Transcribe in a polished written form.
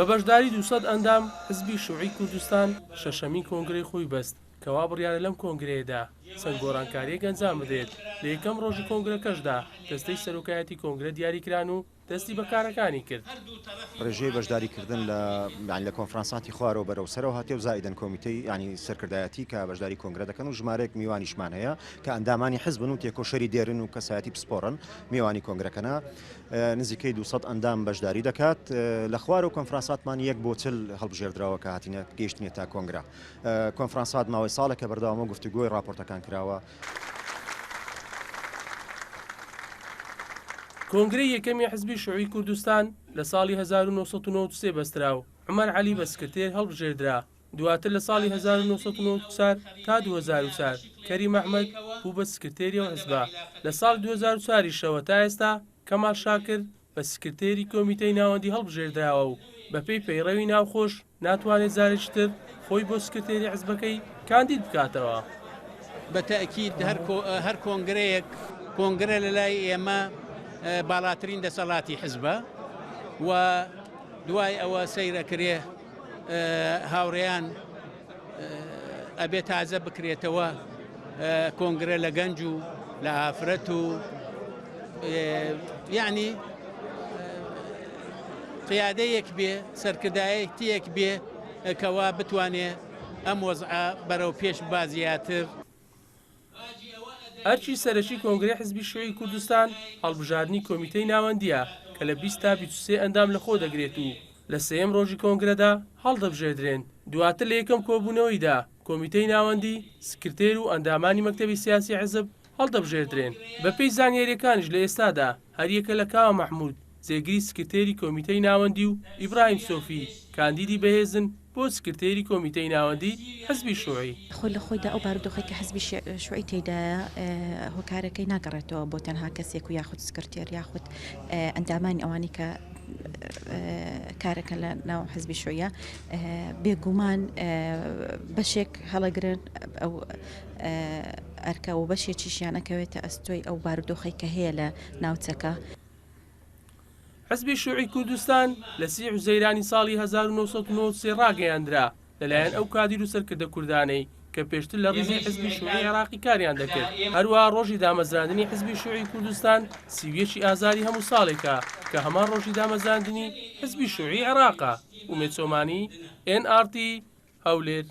بە بەشداری 200 ئەندام حزبی شووعی کوردستان شەشەمین کۆنگرەی خۆی بەست کەوا بڕیارە لەم کۆنگرەیەدا سنگۆڕانکاریەک ئەنجام بدرێت. لە یەکەم ڕۆژی کۆنگرەکەشدا دەستەی سەرۆکایەتی کۆنگرە دیاریکران و دەستی بەکارەکانی کرد. ڕێژەی بەشداریکردن لە کۆنفرانساتی خوارەوە بەرەو سەرەوە هاتێ و زائیدەن کۆمیتەی ینی سەرکردایەتی کە بەشداری کۆنگرە دەکەن و ژمارەیەک میوانیشمان هەیە کە ئەندامانی حزبن و تێکۆشەری دێرن و کەسایەتی پسپۆڕن میوانی کۆنگرەکەنا نزیکەی 200 ئەندام بەشداری دەکات. لە خوارە و کۆنفرانساتمان 1 بۆ 40 هەڵبژێردراوە کە هاتینە گەیشتنیە تا کۆنگرە. کۆنفرانسات ماوەی ساڵێکە بەردەوامە گفتوگۆی راپۆرتەکان کراوە. کۆنگرەی یەکەمی حزبی شووعی کوردستان لە ساڵی 1993 بەسترا و عومەر عەلی بە سکرتێر هەڵبژێردرا. دواتر لە ساڵی 1994 تا 2004 کەریم ئەحمەد بوو بە سکرتێریەوە حزبا. لە ساڵ 2004 شەوە تا ئێستا کەمال شاکر بە سکرتێری کۆمیتەی ناوەندی هەڵبژێردراوە و بەپێی پەیڕەوی ناوخۆش ناتوانێت جارێکتر خۆی بۆ سکرتێری حزبەکەی کاندید بکاتەوە. بە تەئکید هەر کۆنگرەیەک کۆنگرە لە لای ئێمە باڵاترین دەسەڵاتی حزبە و دوای ئەوە سەیرەکرێ هاوڕێیان ئەبێ تازە بکرێتەوە کۆنگرە لە گەنج و لە ئافرەت و یعنی قیادەیەک بێ سەرکردایەتیەک بێ کەوا بتوانێ ئەم وەزعە بەرەو پێش بازیاتر. ئەرچی سەرەکی کۆنگرەی حزبی شووعی کوردستان هەڵبژاردننی کۆمیتەی ناوەندیە کە لە 20 تا 23 ئەندام لە خۆ دەگرێت و لە سێەم ڕۆژی کۆنگرەدا هەڵدەبژێردرێن. دواتر لە یەکەم کۆبوونەوەیدا کۆمیتەی ناوەندی سکرتێر و ئەندامانی مەکتەبی سیاسی حزب هەڵدەبژێردرێن. بەپێی زانیاریەکانیش لە ئێستادا هەریەکە لە کاوە مەحموود جێگیری سکرتێری کۆمیتەی ناوەندی و ئیبراهیم سۆفی کاندیدی بەهێزن بۆ سکرتێری کۆمیتەی ناوەندی حزبی شووعی. خۆی لە خۆیدا ئەو بارودۆخی کە حزبی شووعی تێدایە هۆکارەکەی ناگەڕێتەوە بۆ تەنها کەسێک و یاخود سکرتێر یاخود ئەندامانی ئەوانی کە کارەکە لە ناو حزبی شووعیە بێگومان بەشێک هەڵەگرن ئەو ئەرکە و بەشێکی شیانەکەوێتە ئەستۆی ئەو بارودۆخی کە هەیە لە ناوچەکە. حزبی شووعی کوردستان لە 30 حوزەیرانی ساڵی 1993 ڕاگەیاندرا لەلایەن ئەو کادیر و سەرکردە کوردانەی کە پێشتر لە ڕیزی حزبی شووعی عێراقی کاریان دەکرد. هەروەها ڕۆژی دامەزراندنی حزبی شووعی کوردستان 30 ئازاری هەموو ساڵێکە کە هەمان ڕۆژی دامەزراندنی حزبی شووعی عێراقە. ئومێد چۆمانی NRT هەولێر.